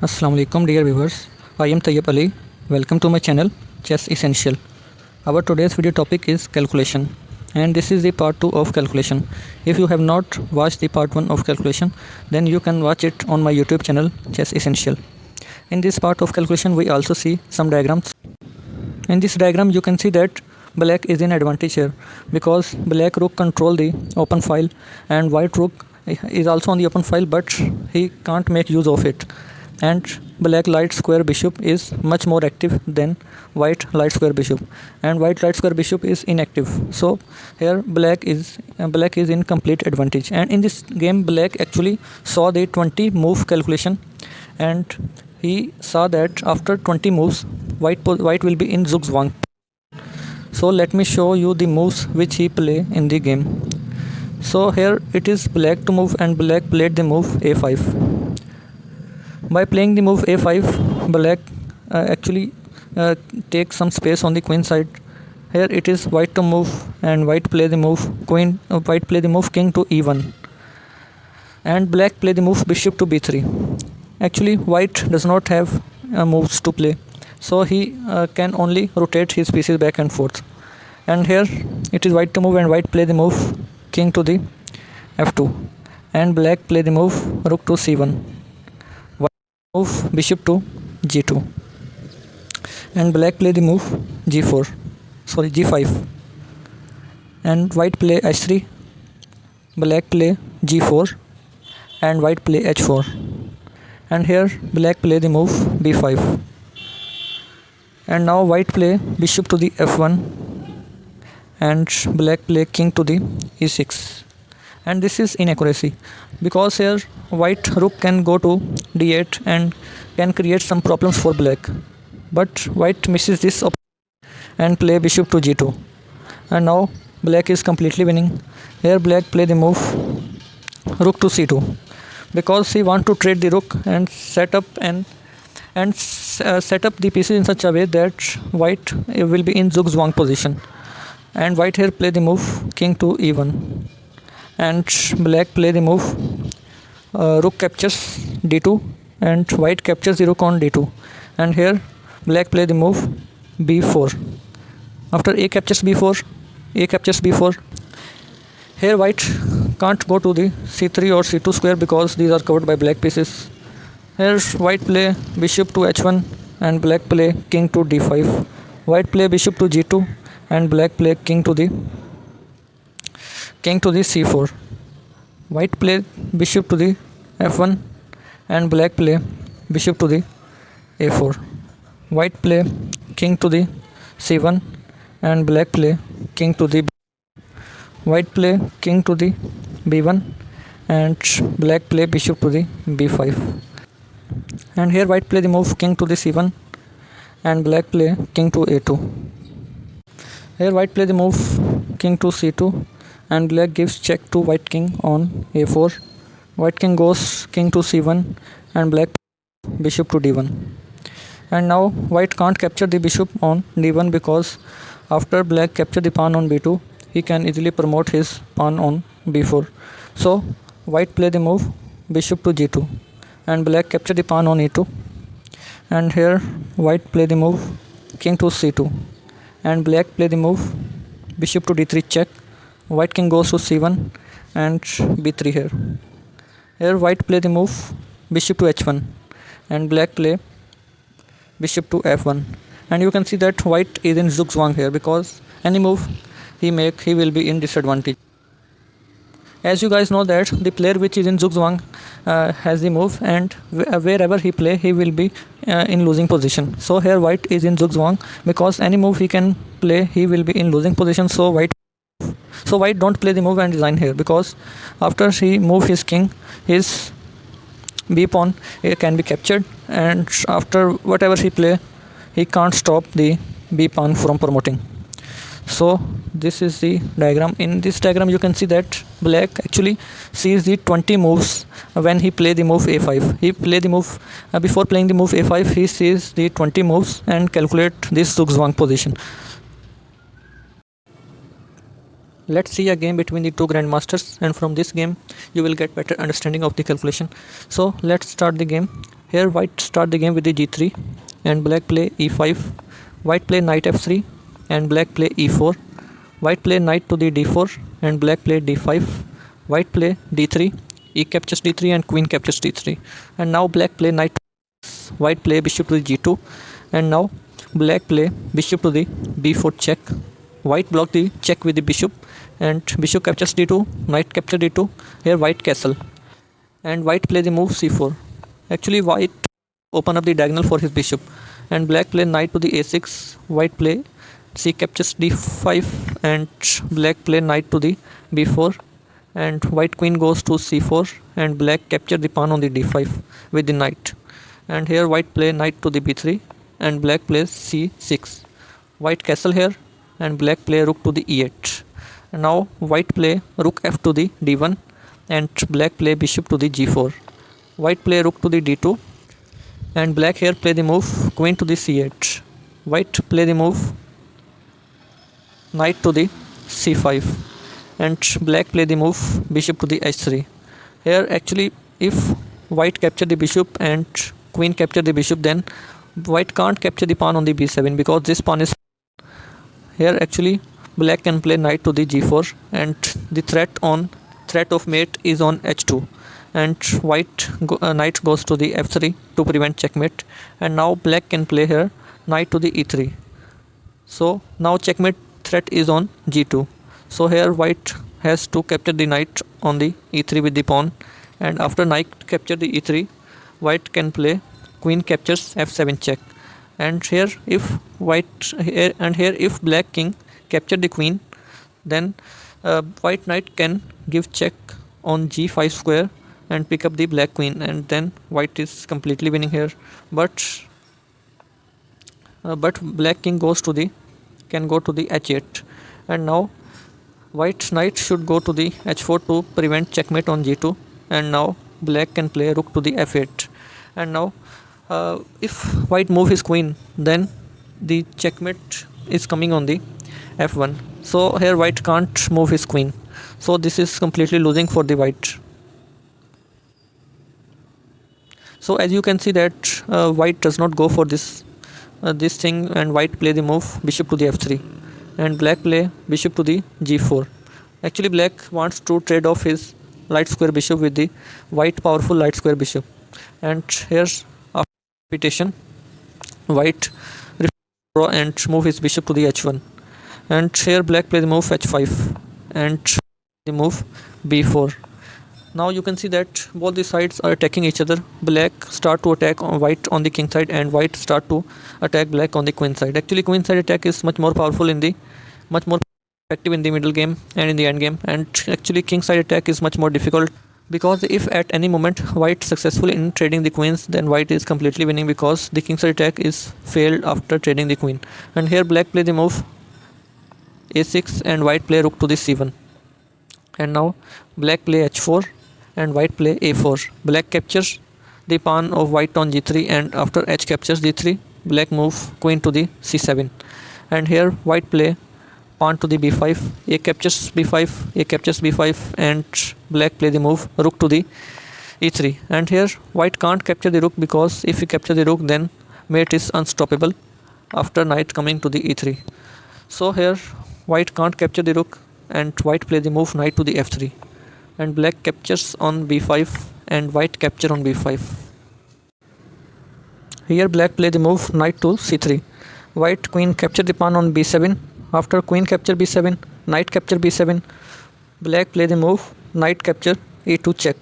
Assalamualaikum dear viewers, I am Tayyib Ali. Welcome to my channel Chess Essential. Our today's video topic is calculation, and this is the part 2 of calculation. If you have not watched the part 1 of calculation, then you can watch it on my YouTube channel Chess Essential. In this part of calculation we also see some diagrams. In this diagram you can see that black is in advantage here because black rook control the open file and white rook is also on the open file, but he can't make use of it, and black light square bishop is much more active than white light square bishop, and white light square bishop is inactive. So here black is in complete advantage, and in this game black actually saw the 20 move calculation, and he saw that after 20 moves white will be in zugzwang. So let me show you the moves which he play in the game. So here it is black to move, and black played the move a5. By playing the move a5, black actually takes some space on the queen side. Here it is white to move, and white play the move white play the move king to e1, and black play the move bishop to b3. Actually white does not have moves to play, so he can only rotate his pieces back and forth. And here it is white to move, and white play the move king to the f2, and black play the move rook to c1, move bishop to g2, and black play the move g5, and white play h3, black play g4, and white play h4, and here black play the move b5, and now white play bishop to the f1, and black play king to the e6. And this is inaccuracy because here white rook can go to d8 and can create some problems for black, but white misses this and play bishop to g2, and now black is completely winning. Here black play the move rook to c2 because he want to trade the rook and set up the pieces in such a way that white will be in zugzwang position. And white here play the move king to e1, and black play the move rook captures d2, and white captures the rook on d2, and here black play the move b4. After a captures b4, here white can't go to the c3 or c2 square because these are covered by black pieces. Here white play bishop to h1, and black play king to d5. White play bishop to g2, and black play king to the c4. White play bishop to the f1, and black play bishop to the a4. White play king to the c1, and black play king to the white play king to the b1, and black play bishop to the b5. And here white play the move king to the c1, and black play king to a2. Here white play the move king to c2, and black gives check to white king on a4. White king goes king to c1, and black bishop to d1. And now white can't capture the bishop on d1 because after black capture the pawn on b2, he can easily promote his pawn on b4. So white play the move bishop to g2, and black capture the pawn on e2. And here white play the move king to c2, and black play the move bishop to d3 check. White king goes to c1 and b3 here. Here white play the move bishop to h1, and black play bishop to f1. And you can see that white is in zugzwang here because any move he make, he will be in disadvantage. As you guys know that the player which is in zugzwang has the move, and wherever he play he will be in losing position. So here white is in zugzwang because any move he can play he will be in losing position. So white don't play the move and resign here, because after he move his king, his b pawn can be captured, and after whatever he play he can't stop the b pawn from promoting. So this is the diagram. In this diagram you can see that black actually sees the 20 moves when he play the move a5. He play the move before playing the move a5, he sees the 20 moves and calculate this zugzwang position. Let's see a game between the two grandmasters, and from this game you will get better understanding of the calculation. So let's start the game. Here white start the game with the g3 and black play e5. White play knight f3 and black play e4. White play knight to the d4 and black play d5. White play d3, e captures d3 and queen captures d3. And now black play knight. White play bishop to the g2 and now black play bishop to the b4 check. White block the check with the bishop and bishop captures d2, knight capture d2. Here white castle and white play the move c4. Actually white open up the diagonal for his bishop and black play knight to the a6. White play c captures d5 and black play knight to the b4 and white queen goes to c4 and black capture the pawn on the d5 with the knight. And here white play knight to the b3 and black plays c6. White castle here and black play rook to the e8. And now white play rook f to the d1 and black play bishop to the g4. White play rook to the d2 and black here play the move queen to the c8. White play the move knight to the c5 and black play the move bishop to the h3. Here actually if white capture the bishop and queen capture the bishop, then white can't capture the pawn on the b7 because this pawn is here. Actually black can play knight to the g4 and the threat of mate is on h2 and knight goes to the f3 to prevent checkmate. And now black can play here knight to the e3. So now checkmate threat is on g2. So here white has to capture the knight on the e3 with the pawn, and after knight capture the e3, white can play queen captures f7 check. And here if if black king capture the queen, then white knight can give check on g5 square and pick up the black queen, and then white is completely winning here. But black king can go to the h8, and now white knight should go to the h4 to prevent checkmate on g2. And now black can play rook to the f8. And now if white move his queen, then the checkmate is coming on the f1. So here white can't move his queen, so this is completely losing for the white. So as you can see that white does not go for this thing, and white play the move bishop to the f3 and black play bishop to the g4. Actually black wants to trade off his light square bishop with the white powerful light square bishop. And here's after repetition, white draw and move his bishop to the h1. And here black play the move h5 and the move b4. Now you can see that both the sides are attacking each other. Black start to attack on white on the king side, and white start to attack black on the queen side. Actually queen side attack is much more effective in the middle game and in the end game, and actually king side attack is much more difficult, because if at any moment white successful in trading the queens, then white is completely winning because the king side attack is failed after trading the queen. And here black play the move a6 and white play rook to the c1. And now black play h4 and white play a4. Black captures the pawn of white on g3, and after h captures d3, black move queen to the c7. And here white play pawn to the b5, a captures b5, and black play the move rook to the e3. And here white can't capture the rook, because if he capture the rook, then mate is unstoppable after knight coming to the e3. So here white can't capture the rook, and white play the move knight to the f3, and black captures on b5 and white capture on b5. Here black play the move knight to c3. White queen capture the pawn on b7. After queen capture b7, knight capture b7, black play the move knight capture e2 check,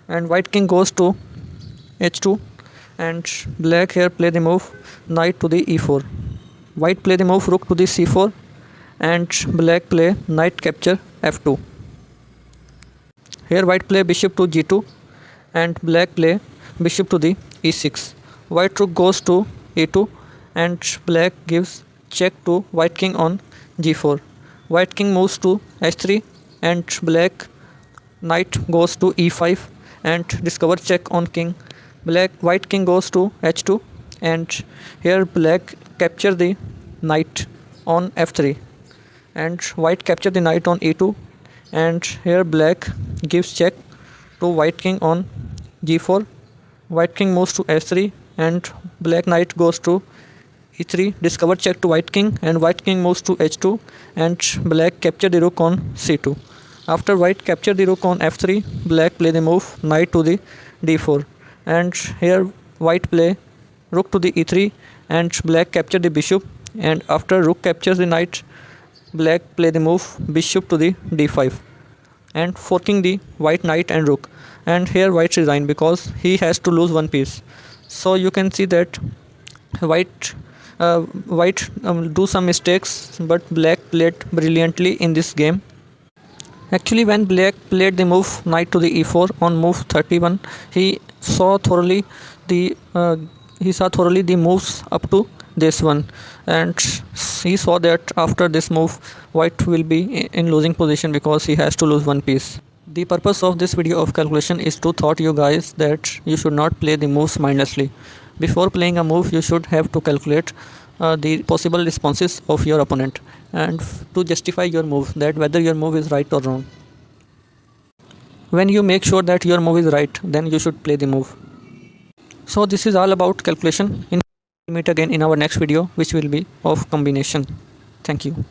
and white king goes to h2, and black here play the move knight to the e4. White play the move rook to the c4, and black play knight capture f2. Here white play bishop to g2, and black play bishop to the e6. White rook goes to e2, and black gives check to white king on g4. White king moves to h3, and black knight goes to e5 and discover check on king. White king goes to h2, and here black capture the knight on f3, and white capture the knight on e2, and here black gives check to white king on g4, white king moves to h3 and black knight goes to e3, discover check to white king, and white king moves to h2 and black capture the rook on c2. After white capture the rook on f3, black play the move knight to the d4, and here white play rook to the e3 and black capture the bishop, and after rook captures the knight, black play the move bishop to the d5 and forking the white knight and rook, and here white resign because he has to lose one piece. So you can see that white do some mistakes, but black played brilliantly in this game. Actually, when black played the move knight to the e4 on move 31, he saw thoroughly the moves up to this one, and he saw that after this move white will be in losing position because he has to lose one piece. The purpose of this video of calculation is to taught you guys that you should not play the moves mindlessly. Before playing a move, you should have to calculate the possible responses of your opponent and to justify your move, that whether your move is right or wrong. When you make sure that your move is right, then you should play the move. So this is all about calculation. We'll meet again in our next video, which will be of combination. Thank you.